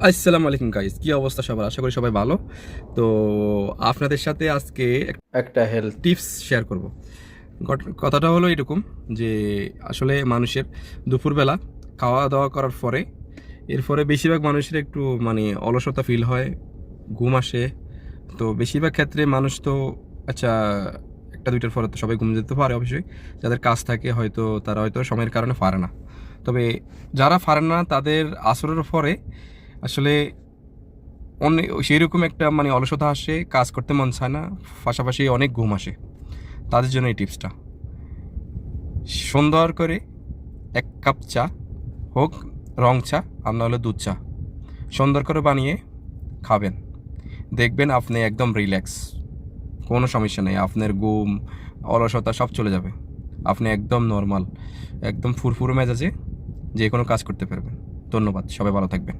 আসসালামু আলাইকুম গাইস, কি অবস্থা সবার? আশা করি সবাই ভালো। তো আপনাদের সাথে আজকে একটা হেলথ টিপস শেয়ার করব। কথাটা হলো এরকম যে আসলে মানুষের দুপুরবেলা খাওয়া দাওয়া করার পরে এরপরে বেশিরভাগ মানুষের একটু মানে অলসতা ফিল হয়, ঘুম আসে। তো বেশিরভাগ ক্ষেত্রে মানুষ তো আচ্ছা একটা দুইটার পরে তো সবাই ঘুম যেতে পারে অবশ্যই, যাদের কাজ থাকে হয়তো তারা হয়তো সময়ের কারণে পারে না। তবে যারা পারে না তাদের আসরের পরে আসলে অনেক সেইরকম একটা মানে অলসতা আসে, কাজ করতে মন চায় না, পাশাপাশি অনেক ঘুম আসে। তাদের জন্য এই টিপসটা, সুন্দর করে 1 কাপ চা হোক, রং চা আর নাহলে দুধ চা, সুন্দর করে বানিয়ে খাবেন। দেখবেন আপনি একদম রিল্যাক্স, কোনো সমস্যা নেই, আপনার ঘুম অলসতা সব চলে যাবে। আপনি একদম নর্মাল, একদম ফুরফুরে মেজাজে যে কোনো কাজ করতে পারবেন। ধন্যবাদ, সবাই ভালো থাকবেন।